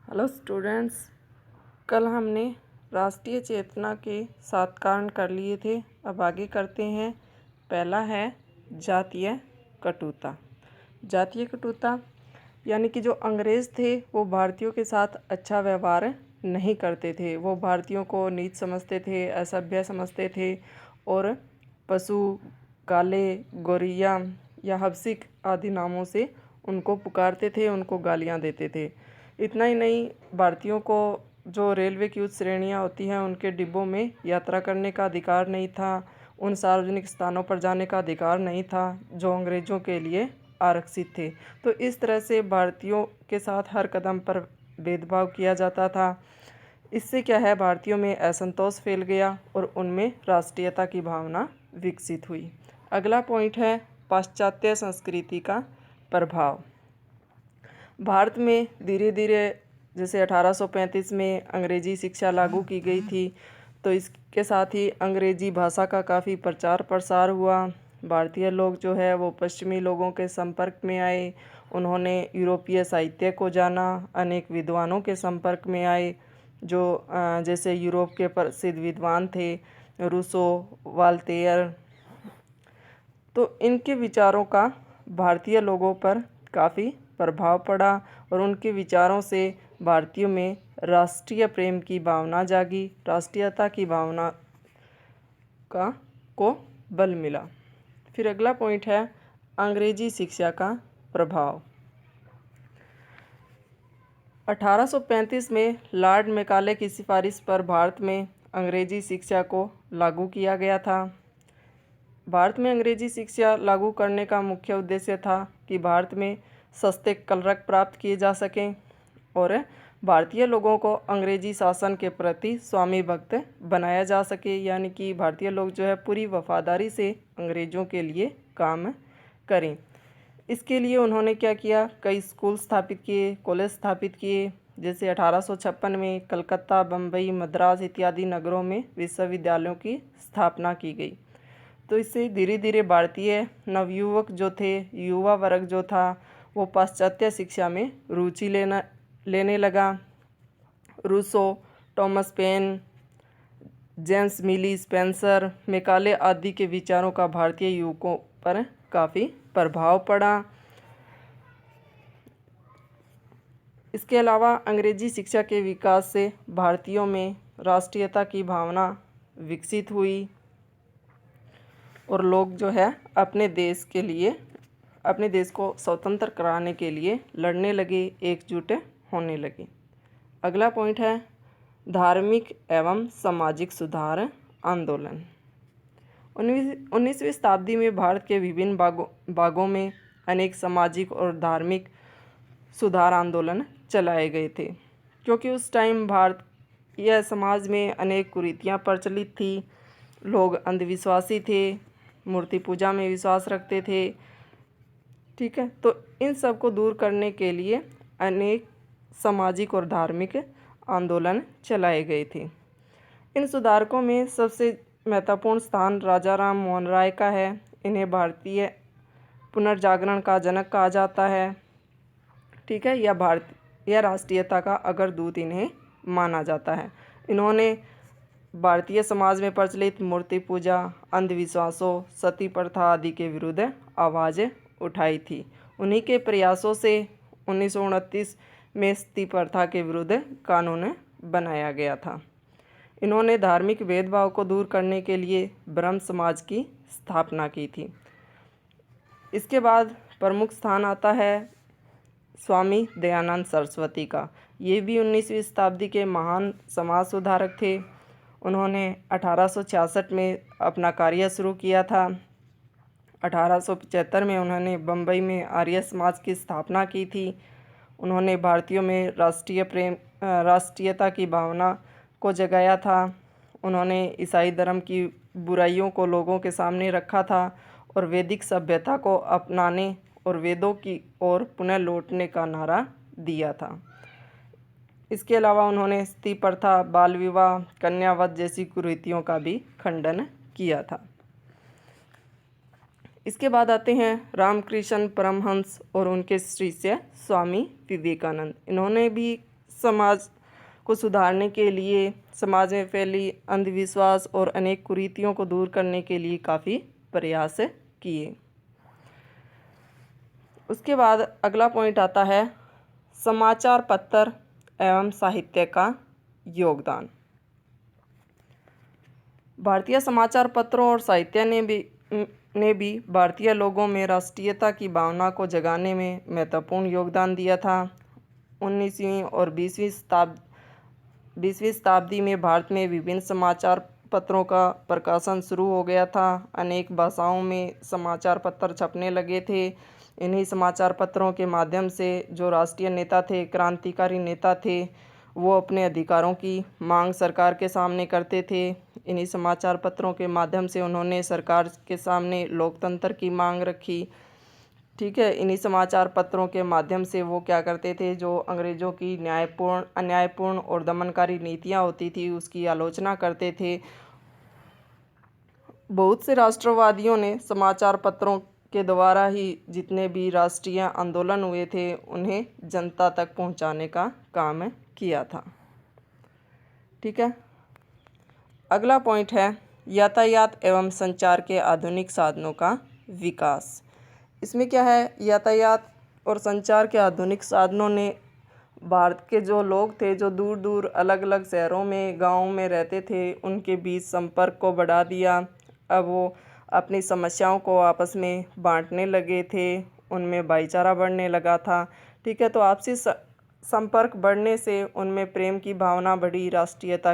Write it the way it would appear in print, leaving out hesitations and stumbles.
Hello students, कल हमने राष्ट्रीय चेतना के 7 कारण कर लिए थे। अब आगे करते हैं। पहला है जातीय कटुता। जातीय कटुता यानी कि जो अंग्रेज़ थे वो भारतीयों के साथ अच्छा व्यवहार नहीं करते थे। वो भारतीयों को नीच समझते थे, असभ्य समझते थे और पशु, काले, गोरिया या हबसिक आदि नामों से उनको पुकारते थे, उनको गालियाँ देते थे। इतना ही नहीं, भारतीयों को जो रेलवे की उच्च श्रेणियाँ होती हैं उनके डिब्बों में यात्रा करने का अधिकार नहीं था, उन सार्वजनिक स्थानों पर जाने का अधिकार नहीं था जो अंग्रेज़ों के लिए आरक्षित थे। तो इस तरह से भारतीयों के साथ हर कदम पर भेदभाव किया जाता था। इससे क्या है, भारतीयों में असंतोष फैल गया और उनमें राष्ट्रीयता की भावना विकसित हुई। अगला पॉइंट है पाश्चात्य संस्कृति का प्रभाव। भारत में धीरे धीरे जैसे 1835 में अंग्रेजी शिक्षा लागू की गई थी, तो इसके साथ ही अंग्रेजी भाषा का काफ़ी प्रचार प्रसार हुआ। भारतीय लोग जो है वो पश्चिमी लोगों के संपर्क में आए, उन्होंने यूरोपीय साहित्य को जाना, अनेक विद्वानों के संपर्क में आए जो जैसे यूरोप के प्रसिद्ध विद्वान थे रूसो, वाल्तेयर। तो इनके विचारों का भारतीय लोगों पर काफ़ी प्रभाव पड़ा और उनके विचारों से भारतीयों में राष्ट्रीय प्रेम की भावना जागी, राष्ट्रीयता की भावना को बल मिला। फिर अगला पॉइंट है अंग्रेजी शिक्षा का प्रभाव। 1835 में लॉर्ड मैकाले की सिफारिश पर भारत में अंग्रेजी शिक्षा को लागू किया गया था। भारत में अंग्रेजी शिक्षा लागू करने का मुख्य उद्देश्य था कि भारत में सस्ते कलरक प्राप्त किए जा सकें और भारतीय लोगों को अंग्रेजी शासन के प्रति स्वामी भक्त बनाया जा सके, यानी कि भारतीय लोग जो है पूरी वफादारी से अंग्रेज़ों के लिए काम करें। इसके लिए उन्होंने क्या किया, कई स्कूल स्थापित किए, कॉलेज स्थापित किए। जैसे 1856 में कलकत्ता, बम्बई, मद्रास इत्यादि नगरों में विश्वविद्यालयों की स्थापना की गई। तो इससे धीरे धीरे भारतीय नवयुवक जो थे, युवा वर्ग जो था, वो पाश्चात्य शिक्षा में रुचि लेने लगा। रूसो, टॉमस पेन, जेम्स मिली, स्पेंसर, मैकाले आदि के विचारों का भारतीय युवकों पर काफ़ी प्रभाव पड़ा। इसके अलावा अंग्रेजी शिक्षा के विकास से भारतीयों में राष्ट्रीयता की भावना विकसित हुई और लोग जो है अपने देश के लिए, अपने देश को स्वतंत्र कराने के लिए लड़ने लगे, एकजुट होने लगे। अगला पॉइंट है धार्मिक एवं सामाजिक सुधार आंदोलन। 19वीं शताब्दी में भारत के विभिन्न भागों में अनेक सामाजिक और धार्मिक सुधार आंदोलन चलाए गए थे, क्योंकि उस टाइम भारतीय समाज में अनेक कुरीतियाँ प्रचलित थी। लोग अंधविश्वासी थे, मूर्ति पूजा में विश्वास रखते थे। ठीक है, तो इन सब को दूर करने के लिए अनेक सामाजिक और धार्मिक आंदोलन चलाए गए थे। इन सुधारकों में सबसे महत्वपूर्ण स्थान राजा राम मोहन राय का है। इन्हें भारतीय पुनर्जागरण का जनक कहा जाता है। ठीक है, यह राष्ट्रीयता का अग्रदूत इन्हें माना जाता है। इन्होंने भारतीय समाज में प्रचलित मूर्ति पूजा, अंधविश्वासों, सती प्रथा आदि के विरुद्ध आवाज़ उठाई थी। उन्हीं के प्रयासों से 1929 में सती प्रथा के विरुद्ध कानून बनाया गया था। इन्होंने धार्मिक भेदभाव को दूर करने के लिए ब्रह्म समाज की स्थापना की थी। इसके बाद प्रमुख स्थान आता है स्वामी दयानंद सरस्वती का। ये भी 19वीं शताब्दी के महान समाज सुधारक थे। उन्होंने 1866 में अपना कार्य शुरू किया था। 1875 में उन्होंने बम्बई में आर्य समाज की स्थापना की थी। उन्होंने भारतीयों में राष्ट्रीयता की भावना को जगाया था। उन्होंने ईसाई धर्म की बुराइयों को लोगों के सामने रखा था और वैदिक सभ्यता को अपनाने और वेदों की ओर पुनः लौटने का नारा दिया था। इसके अलावा उन्होंने सती प्रथा, बाल विवाह, कन्यावध जैसी कुरीतियों का भी खंडन किया था। इसके बाद आते हैं रामकृष्ण परमहंस और उनके शिष्य स्वामी विवेकानंद। इन्होंने भी समाज को सुधारने के लिए, समाज में फैली अंधविश्वास और अनेक कुरीतियों को दूर करने के लिए काफ़ी प्रयास किए। उसके बाद अगला पॉइंट आता है समाचार पत्र एवं साहित्य का योगदान। भारतीय समाचार पत्रों और साहित्य ने भी भारतीय लोगों में राष्ट्रीयता की भावना को जगाने में महत्वपूर्ण योगदान दिया था। 19वीं और 20वीं शताब्दी में भारत में विभिन्न समाचार पत्रों का प्रकाशन शुरू हो गया था। अनेक भाषाओं में समाचार पत्र छपने लगे थे। इन्हीं समाचार पत्रों के माध्यम से जो राष्ट्रीय नेता थे, क्रांतिकारी नेता थे, वो अपने अधिकारों की मांग सरकार के सामने करते थे। इन्हीं समाचार पत्रों के माध्यम से उन्होंने सरकार के सामने लोकतंत्र की मांग रखी। ठीक है, इन्हीं समाचार पत्रों के माध्यम से वो क्या करते थे, जो अंग्रेज़ों की न्यायपूर्ण, अन्यायपूर्ण और दमनकारी नीतियाँ होती थी उसकी आलोचना करते थे। बहुत से राष्ट्रवादियों ने समाचार पत्रों के द्वारा ही जितने भी राष्ट्रीय आंदोलन हुए थे उन्हें जनता तक पहुंचाने का काम किया था। ठीक है, अगला पॉइंट है यातायात एवं संचार के आधुनिक साधनों का विकास। इसमें क्या है, यातायात और संचार के आधुनिक साधनों ने भारत के जो लोग थे, जो दूर दूर अलग अलग शहरों में, गाँव में रहते थे, उनके बीच संपर्क को बढ़ा दिया। अब वो अपनी समस्याओं को आपस में बांटने लगे थे, उनमें भाईचारा बढ़ने लगा था। ठीक है, तो आपसी संपर्क बढ़ने से उनमें प्रेम की भावना बढ़ी, राष्ट्रीयता